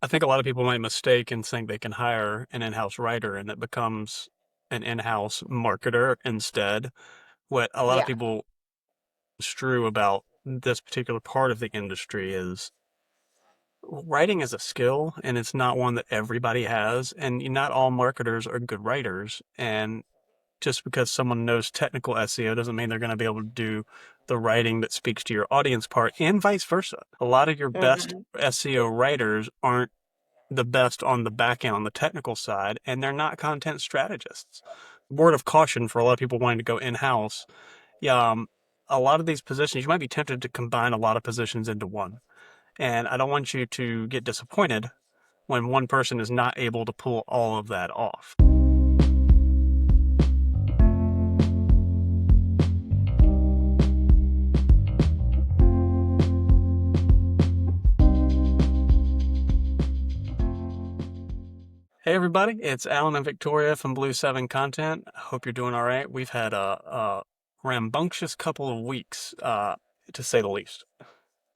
I think a lot of people might mistake and think they can hire an in-house writer and it becomes an in-house marketer instead. What a lot of Yeah. people strew about this particular part of the industry is writing is a skill and it's not one that everybody has, and not all marketers are good writers. And just because someone knows technical SEO doesn't mean they're going to be able to do the writing that speaks to your audience part, and vice versa. A lot of your best Hmm. SEO writers aren't the best on the back end, on the technical side, and they're not content strategists. Word of caution for a lot of people wanting to go in house. Yeah, a lot of these positions, you might be tempted to combine a lot of positions into one. And I don't want you to get disappointed when one person is not able to pull all of that off. Hey everybody, it's Alan and Victoria from Blue 7 Content. I hope you're doing all right. We've had a rambunctious couple of weeks, to say the least.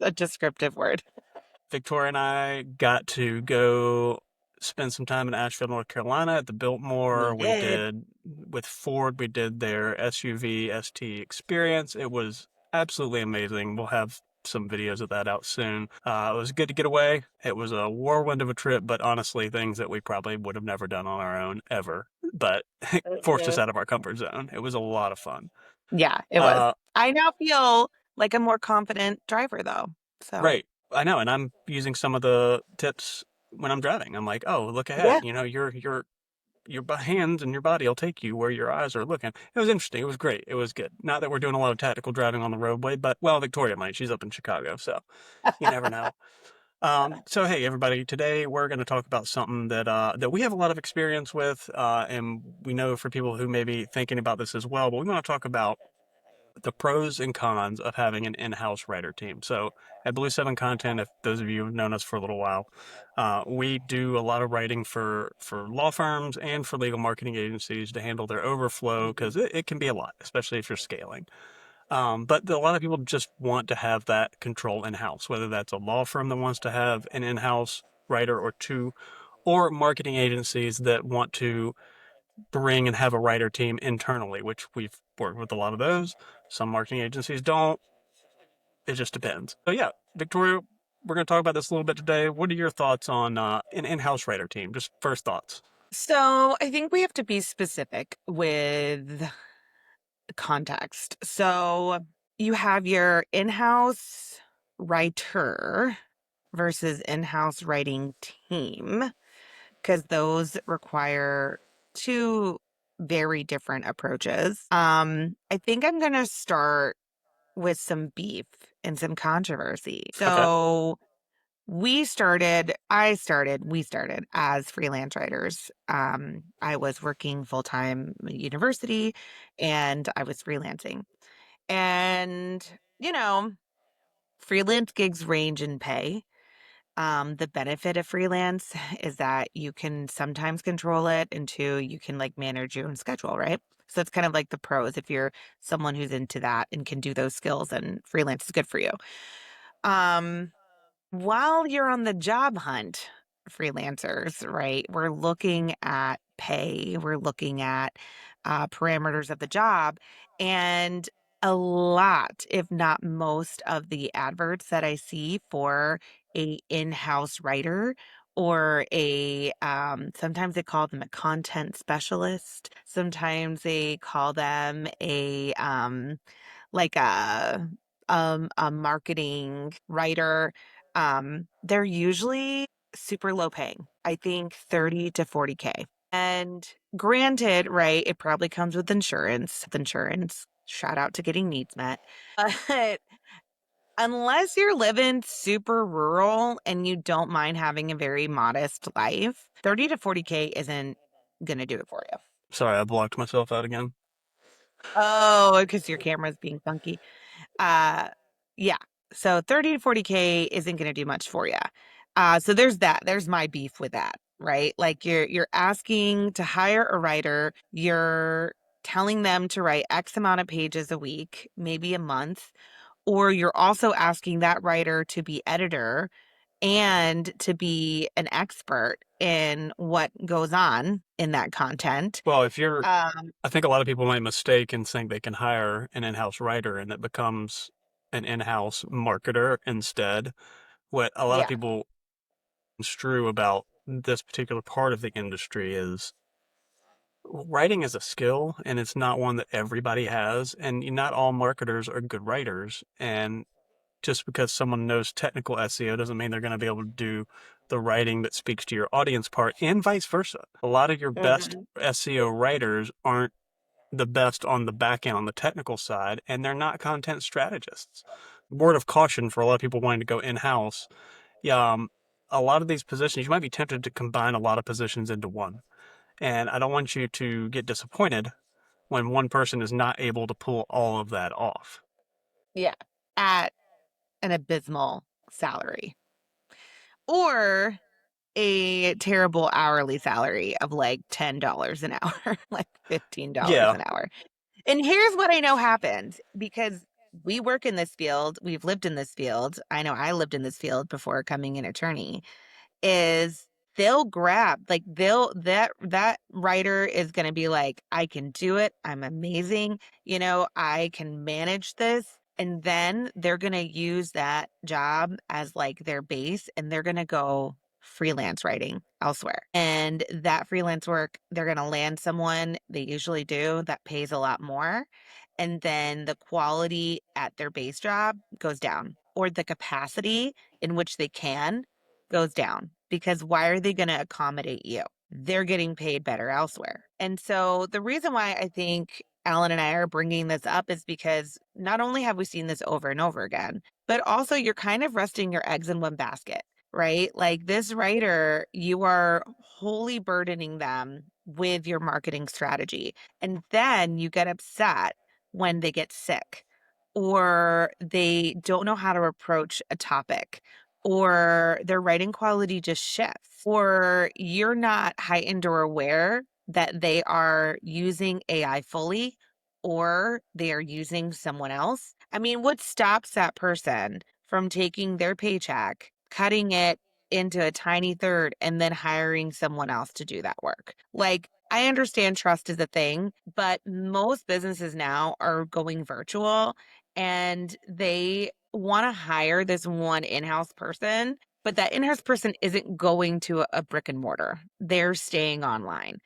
A descriptive word. Victoria and I got to go spend some time in Asheville, North Carolina at the We Biltmore. We did. did with Ford, we did their SUV ST experience. It was absolutely amazing. We'll have some videos of that out soon. It was good to get away. It was a whirlwind of a trip, but honestly, things that we probably would have never done on our own ever. But it forced us Mhm. out of our comfort zone. It was a lot of fun. Yeah, it was. Uh, I now feel like a more confident driver though. So, Right. I know, and I'm using some of the tips when I'm driving. I'm like, "Oh, look yeah. ahead. Your hands and your body will take you where your eyes are looking." It was interesting. It was great. It was good. Not that we're doing a lot of tactical driving on the roadway, but well, Victoria might. She's up in Chicago, so you never know. So hey, everybody. Today we're going to talk about something that we have a lot of experience with, and we know for people who may be thinking about this as well. But we want to talk about the pros and cons of having an in-house writer team. So at Blue Seven Content, if those of you have known us for a little while, we do a lot of writing for law firms and for legal marketing agencies to handle their overflow because Mhm. it can be a lot, especially if you're scaling. But a lot of people just want to have that control in-house, whether that's a law firm that wants to have an in-house writer or two, or marketing agencies that want to bring and have a writer team internally, which we've worked with a lot of those. Some marketing agencies don't. It just depends. So yeah, Victoria, we're going to talk about this a little bit today. What are your thoughts on an in-house writer team? Just first thoughts. So I think we have to be specific with context. So you have your in-house writer versus in-house writing team, because those require two very different approaches. I think I'm going to start with some beef and some controversy. Okay. So we started as freelance writers. I was working full time at university and I was freelancing. And, you know, freelance gigs range in pay. The benefit of freelance is that you can sometimes control it, and two, you can like manage your own schedule, right? So it's kind of like the pros. If you're someone who's into that and can do those skills, then freelance is good for you. Um, while you're on the job hunt, freelancers, right? We're looking at pay, we're looking at parameters of the job, and a lot, if not most, of the adverts that I see for a in-house writer or a sometimes they call them a content specialist, sometimes they call them like a marketing writer. They're usually super low paying. I think 30 to 40K. And granted, right, it probably comes with insurance. Insurance, shout out to getting needs met. But unless you're living super rural and you don't mind having a very modest life, 30 to 40K isn't going to do it for you. Sorry, I blocked myself out again. Oh, because your camera's being funky. Uh, yeah. So 30 to 40K isn't going to do much for you. So there's that. There's my beef with that, right? Like you're asking to hire a writer, you're telling them to write X amount of pages a week, maybe a month, or you're also asking that writer to be editor and to be an expert in what goes on in that content. Well, if you're, Um, I think a lot of people might mistake and think they can hire an in-house writer and it becomes an in-house marketer instead. What a lot of yeah, people construe about this particular part of the industry is writing is a skill and it's not one that everybody has. And not all marketers are good writers. And just because someone knows technical SEO doesn't mean they're going to be able to do the writing that speaks to your audience part and vice versa. A lot of your best mhm, SEO writers aren't the best on the back end on the technical side, and they're not content strategists. Word of caution for a lot of people wanting to go in house. Yeah, a lot of these positions, you might be tempted to combine a lot of positions into one. And I don't want you to get disappointed when one person is not able to pull all of that off. yeah, at an abysmal salary or a terrible hourly salary of like $10 an hour, like $15 Yeah, an hour. And here's what I know happened because we work in this field, we've lived in this field. I know I lived in this field before coming an attorney. Is they'll grab like they'll that writer is going to be like, I can do it, I'm amazing, I can manage this, and then they're going to use that job as like their base, and they're going to go freelance writing elsewhere. And that freelance work, they're going to land someone, they usually do, that pays a lot more, and then the quality at their base job goes down, or the capacity in which they can goes down, because why are they going to accommodate you? They're getting paid better elsewhere. And so the reason why I think Alan and I are bringing this up is because not only have we seen this over and over again, but also you're kind of resting your eggs in one basket, right? Like this writer, you are wholly burdening them with your marketing strategy. And then you get upset when they get sick or they don't know how to approach a topic or their writing quality just shifts, or you're not heightened or aware that they are using AI fully or they are using someone else. I mean, what stops that person from taking their paycheck, cutting it into a tiny third, and then hiring someone else to do that work? Like, I understand trust is a thing, but most businesses now are going virtual and they want to hire this one in-house person, but that in-house person isn't going to a brick and mortar. They're staying online.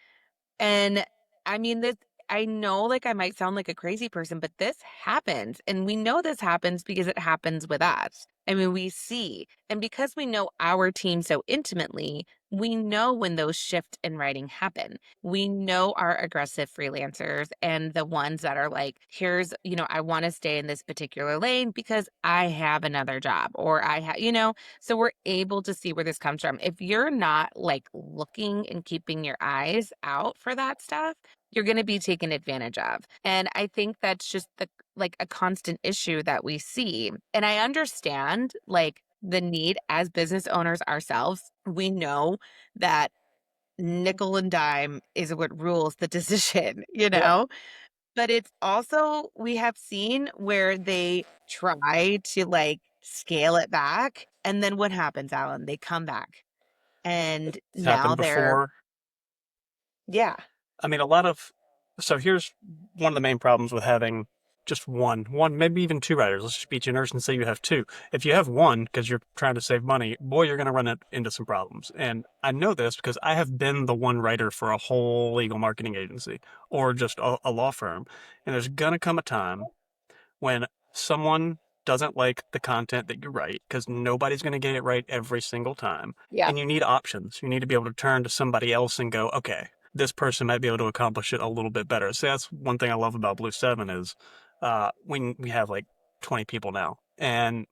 And I mean, this, I know like I might sound like a crazy person, but this happens. And we know this happens because it happens with us. I mean, we see. And because we know our team so intimately, we know when those shift in writing happen. We know our aggressive freelancers and the ones that are like, here's, I want to stay in this particular lane because I have another job or I have, so we're able to see where this comes from. If you're not like looking and keeping your eyes out for that stuff, you're going to be taken advantage of. And I think that's just like a constant issue that we see. And I understand like the need as business owners ourselves. We know that nickel and dime is what rules the decision, yeah, But it's also, we have seen where they try to like scale it back. And then what happens, Alan? They come back and it's now happened they're, before. yeah, I mean, a lot of, so here's one of the main problems with having just one, maybe even two writers. Let's just be generous and say you have two. If you have one because you're trying to save money, boy, you're going to run into some problems. And I know this because I have been the one writer for a whole legal marketing agency or just a law firm. And there's going to come a time when someone doesn't like the content that you write because nobody's going to get it right every single time. yeah, And you need options. You need to be able to turn to somebody else and go, okay, this person might be able to accomplish it a little bit better. So that's one thing I love about Blue 7 is we have like 20 people now and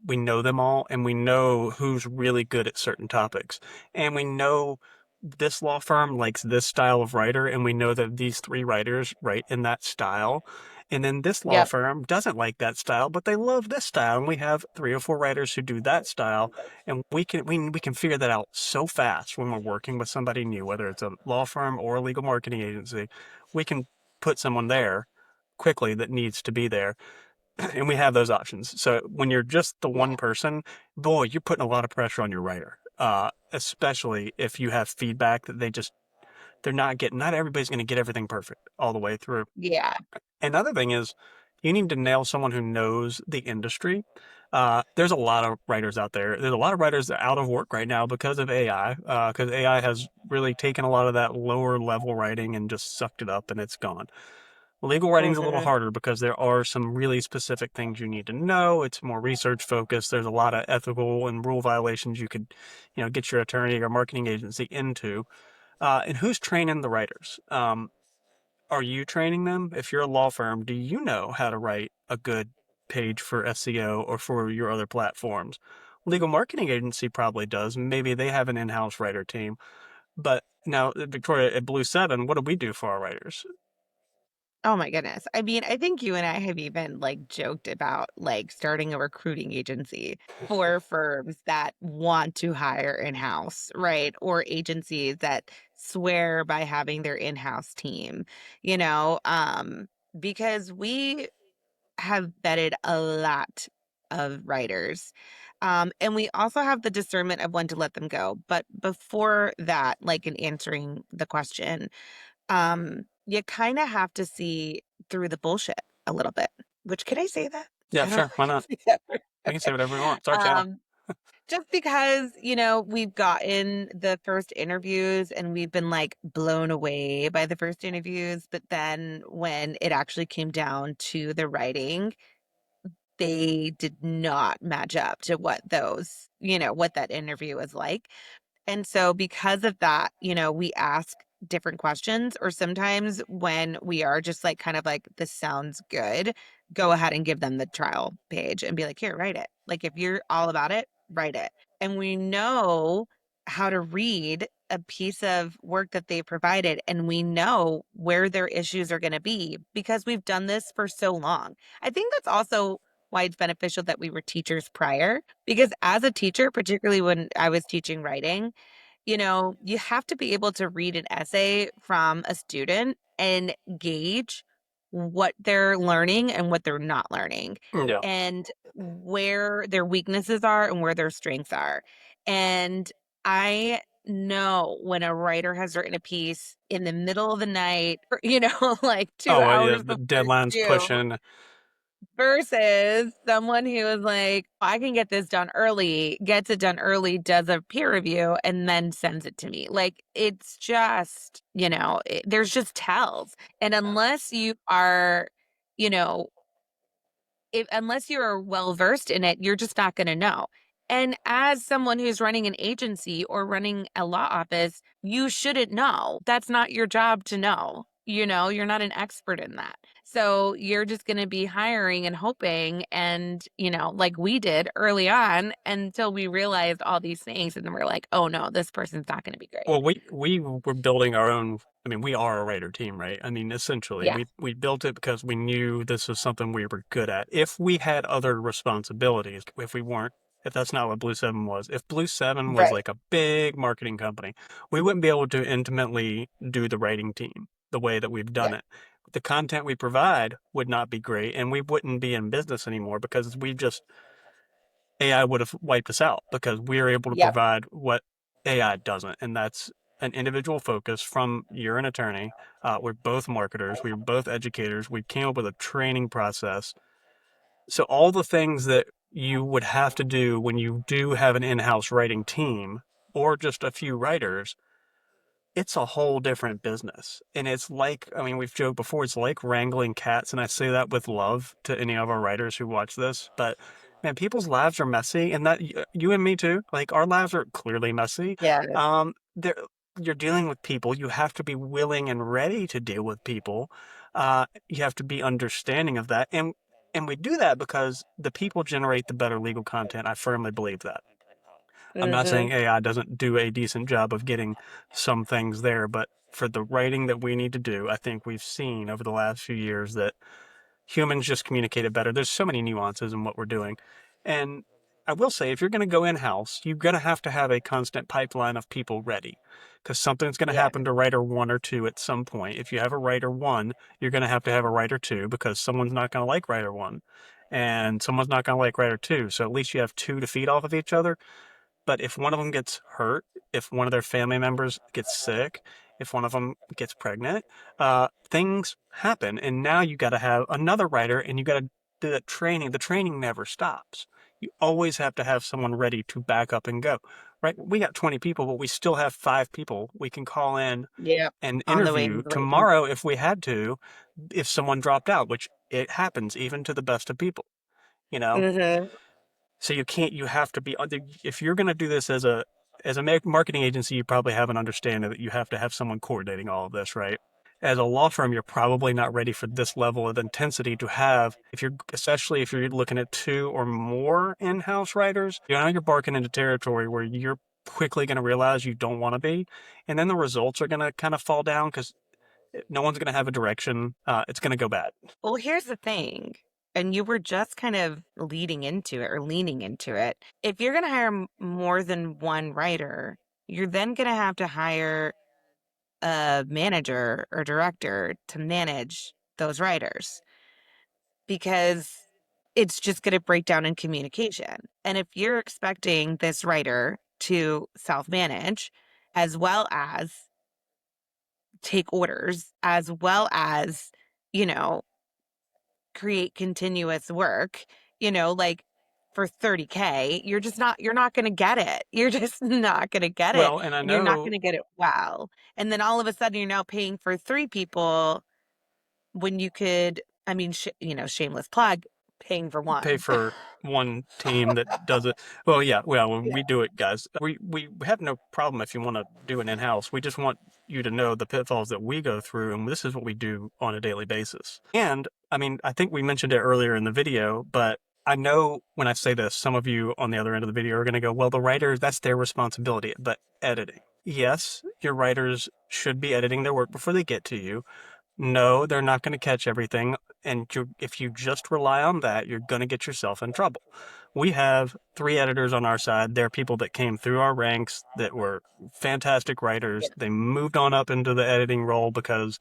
we know them all and we know who's really good at certain topics. And we know this law firm likes this style of writer and we know that these three writers write in that style and then this law yep, firm doesn't like that style, but they love this style. And we have three or four writers who do that style. And we can figure that out so fast when we're working with somebody new, whether it's a law firm or a legal marketing agency. We can put someone there quickly that needs to be there. and we have those options. So when you're just the Yeah. one person, boy, you're putting a lot of pressure on your writer, especially if you have feedback that they're not getting. Not everybody's going to get everything perfect all the way through. Yeah. Another thing is you need to nail someone who knows the industry. There's a lot of writers out there. There's a lot of writers that are out of work right now because of AI, because AI has really taken a lot of that lower level writing and just sucked it up and it's gone. Legal writing's a little Mhm. harder because there are some really specific things you need to know. It's more research focused. There's a lot of ethical and rule violations you could, get your attorney or marketing agency into. And who's training the writers? Are you training them? If you're a law firm, do you know how to write a good page for SEO or for your other platforms? Legal marketing agency probably does. Maybe they have an in-house writer team. But now, Victoria, at Blue Seven, what do we do for our writers? Oh my goodness. I mean, I think you and I have even like joked about like starting a recruiting agency for firms that want to hire in-house, right? Or agencies that swear by having their in-house team, you know, because we have vetted a lot of writers. And we also have the discernment of when to let them go. But before that, like in answering the question, you kinda have to see through the bullshit a little bit, which can I say that? Yeah, I don't sure. Why not? know. We can say Okay. whatever we want. It's our channel. Um, just because, we've gotten the first interviews and we've been, like, blown away by the first interviews, but then when it actually came down to the writing, they did not match up to what what that interview was like. And so because of that, we ask different questions, or sometimes when we are just like kind of like this sounds good, go ahead and give them the trial page and be like, here, write it. Like if you're all about it, write it. And we know how to read a piece of work that they provided, and we know where their issues are going to be because we've done this for so long. I think that's also why it's beneficial that we were teachers prior, because as a teacher, particularly when I was teaching writing, you have to be able to read an essay from a student and gauge what they're learning and what they're not learning, Yeah. and where their weaknesses are and where their strengths are. And I know when a writer has written a piece in the middle of the night, or, like two Oh, well, yeah, hours the before deadline's due, pushing. versus someone who is like, I can get this done early, gets it done early, does a peer review, and then sends it to me. Like, it's just, there's just tells. And unless you are, you know, if unless you're well versed in it, you're just not going to know. And as someone who's running an agency or running a law office, you shouldn't know. That's not your job to know. You're not an expert in that. So you're just going to be hiring and hoping, and, like we did early on, until we realized all these things. And then we're like, oh no, this person's not going to be great. Well, we were building our own. I mean, we are a writer team, right? I mean, essentially, Yeah. we built it because we knew this was something we were good at. If we had other responsibilities, if we weren't, if that's not what Blue Seven was, if Blue Seven was Right. like a big marketing company, we wouldn't be able to intimately do the writing team the way that we've done Yeah. it. The content we provide would not be great, and we wouldn't be in business anymore because we just AI would have wiped us out because we're able to Yep. provide what AI doesn't, and that's an individual focus from you're an attorney. We're both marketers. We're both educators. We came up with a training process. So all the things that you would have to do when you do have an in-house writing team or just a few writers, it's a whole different business. And it's like, I mean, we've joked before, it's like wrangling cats. And I say that with love to any of our writers who watch this. But man, people's lives are messy. And that you and me too, like our lives are clearly messy. Yeah. They're, you're dealing with people. You have to be willing and ready to deal with people. You have to be understanding of that. And we do that because the people generate the better legal content. I firmly believe that. I'm not saying Hmm. AI doesn't do a decent job of getting some things there, but for the writing that we need to do, I think we've seen over the last few years that humans just communicate it better. There's so many nuances in what we're doing. And I will say, if you're going to go in house, you're going to have a constant pipeline of people ready because something's going to Yeah. happen to writer one or two at some point. If you have a writer one, you're going to have a writer two because someone's not going to like writer one. and someone's not going to like writer two. So at least you have two to feed off of each other. But if one of them gets hurt, if one of their family members gets sick, if one of them gets pregnant, things happen. And now you got to have another writer and you got to do that training. The training never stops. You always have to have someone ready to back up and go, right? We got 20 people, but we still have 5 people we can call in Yeah. and On the way to interview the right tomorrow if we had to, if someone dropped out, which it happens even to the best of people, you know? Mhm. So you can't. You have to be. If you're going to do this as a marketing agency, you probably have an understanding that you have to have someone coordinating all of this, right? As a law firm, you're probably not ready for this level of intensity to have. If you're, especially if you're looking at two or more in-house writers, now you're barking into territory where you're quickly going to realize you don't want to be, and then the results are going to kind of fall down because no one's going to have a direction. It's going to go bad. Well, here's the thing, and you were just kind of leading into it or leaning into it. If you're going to hire more than one writer, you're then going to hire a manager or director to manage those writers because it's just going to break down in communication. And if you're expecting this writer to self manage as well as take orders, as well as, you know, create continuous work, like for 30K, you're not going to get it. You're just not going to get it. Well, and I And you're not going know to get it well. And then all of a sudden you're now paying for 3 people when you could, I mean, shameless plug, paying for pay one. for one team that does it. Well, yeah, well, when Yeah. we do it, guys, we have no problem if you want to do it in house. We just want you to know the pitfalls that we go through, and this is what we do on a daily basis. And I mean, I think we mentioned it earlier in the video, but I know when I say this, some of you on the other end of the video are going to go, well, the writers, that's their responsibility, but editing. Yes, your writers should be editing their work before they get to you. No, they're not going to catch everything. And if you just rely on that, you're going to get yourself in trouble. We have 3 editors on our side. They're people that came through our ranks that were fantastic Yeah. writers. They moved on up into the editing role because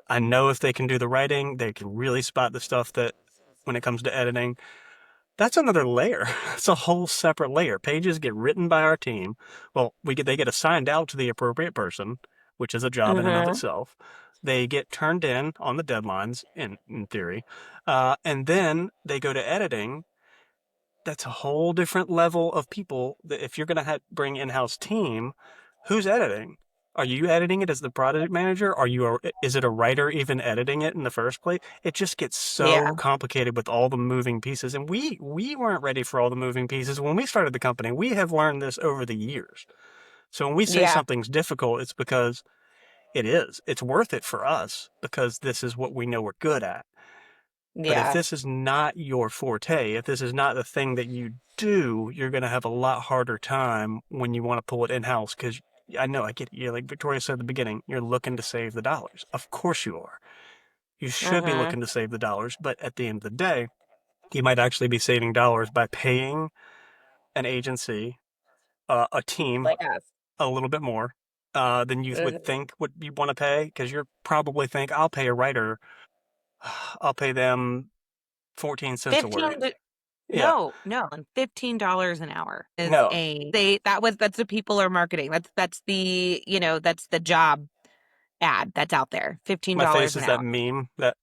I know if they can do the writing, they can really spot the stuff that when it comes to editing, that's another layer. It's a whole separate layer. Pages get written by our team. Well, they get assigned out to the appropriate person, which is a job in and of Mm-hmm. itself. They get turned in on the deadlines, in theory, and then they go to editing. That's a whole different level of people. That if you're going to bring in-house team, who's editing? Are you editing it as the product manager? Is it a writer even editing it in the first place? It just gets so Yeah. complicated with all the moving pieces. And we weren't ready for all the moving pieces when we started the company. We have learned this over the years. So when we say Yeah. something's difficult, it's because it is. It's worth it for us because this is what we know we're good at. But if Yeah. this is not your forte, if this is not the thing that you do, you're going to have a lot harder time when you want to pull it in house. Because I know, I get you. Like Victoria said at the beginning, you're looking to save the dollars. Of course you are. You should be Mm-hmm. looking to save the dollars. But at the end of the day, you might actually be saving dollars by paying an agency, a team, Like us. a little bit more than you would Mm-hmm. think would you want to pay. Because you're probably think, I'll pay a writer, I'll pay them 14 cents a 15 word. to, Yeah. no, and $15 an hour is No, that's what people are marketing. That's the, that's the job ad that's out there. my face $15 an is that hour. meme that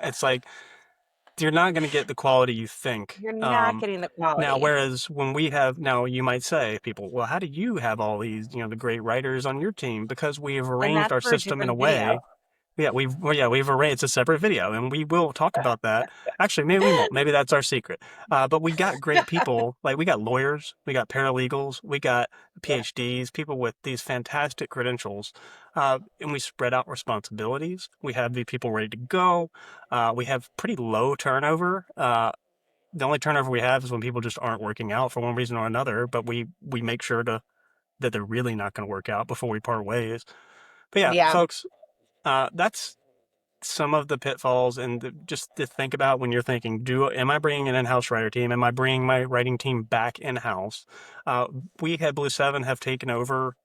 it's like you're not going to get the quality you think. You're not getting the Now, quality. whereas when we have now, you might say, people, well, how do you have all these, the great writers on your team? Because we have And arranged that's our for a system in a different video. way. We've arranged. It's a separate video, and we will talk about that. Actually, maybe we won't. Maybe that's our secret. But we got great people. Like we got lawyers, we got paralegals, we got Yeah. PhDs, people with these fantastic credentials, and we spread out responsibilities. We have the people ready to go. We have pretty low turnover. The only turnover we have is when people just aren't working out for one reason or another. But we make sure that they're really not going to work out before we part ways. But yeah, Yeah. folks, that's some of the pitfalls and just to think about when you're thinking, am I bringing an in-house writer team? Am I bringing my writing team back in-house? We at Blue 7 have taken over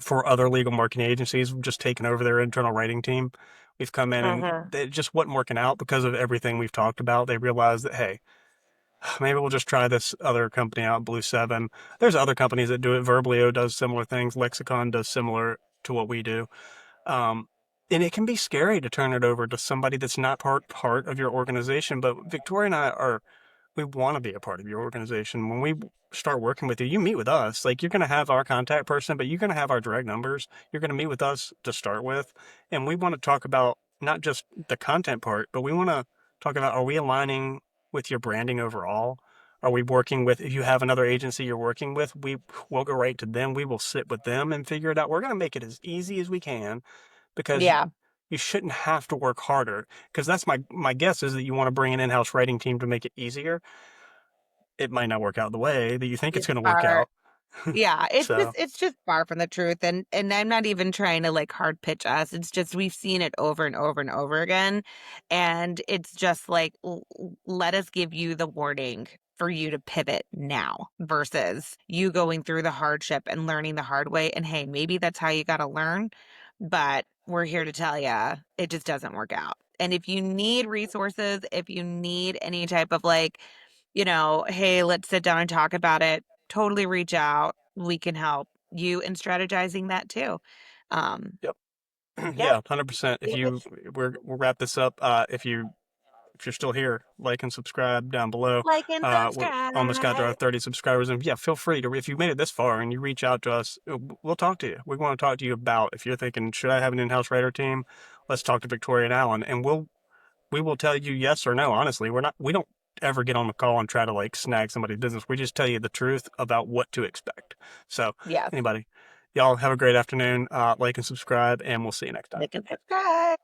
for other legal marketing agencies. We've just taken over their internal writing team. We've come in and Mhm. it just wasn't working out because of everything we've talked about. They realized that, hey, maybe we'll just try this other company out, Blue Seven. There's other companies that do it. Verblio does similar things. Lexicon does similar to what we do. Um, and it can be scary to turn it over to somebody that's not part of your organization. But Victoria and I are we want to be a part of your organization. When we start working with you, you meet with us. Like you're going to have our contact person, but you're going to have our direct numbers. You're going to meet with us to start with. And we want to talk about not just the content part, but we want to talk about, are we aligning with your branding overall? Are we working with, if you have another agency you're working with, we will go right to them. We will sit with them and figure it out. We're going to make it as easy as we can because Yeah. you shouldn't have to work harder. Because that's my guess is that you want to bring an in-house writing team to make it easier. It might not work out the way that you think it's It's going to work far out. Yeah, So, it's just far from the truth, and I'm not even trying to, like, hard pitch us, it's just we've seen it over and over and over again, and it's just like, let us give you the warning for you to pivot now versus you going through the hardship and learning the hard way, and, hey, maybe that's how you gotta learn, but we're here to tell you it just doesn't work out, and if you need resources, if you need any type of, like, "Hey, let's sit down and talk about it," totally reach out. We can help you in strategizing that too. Um, yep. yeah, Yeah, 100%. If it you we'll wrap this up. If you're still here, like and subscribe down below. like and We almost got to our subscribe. 30 subscribers, and yeah, feel free to if you made it this far and you reach out to us, we'll talk to you. We want to talk to you about if you're thinking, should I have an in-house writer team? Let's talk to Victoria and Alan, and we will tell you yes or no. Honestly, we don't ever get on the call and try to like snag somebody's business. We just tell you the truth about what to expect. So Yes, anybody, y'all have a great afternoon. Like and subscribe, and we'll see you next time. like and subscribe.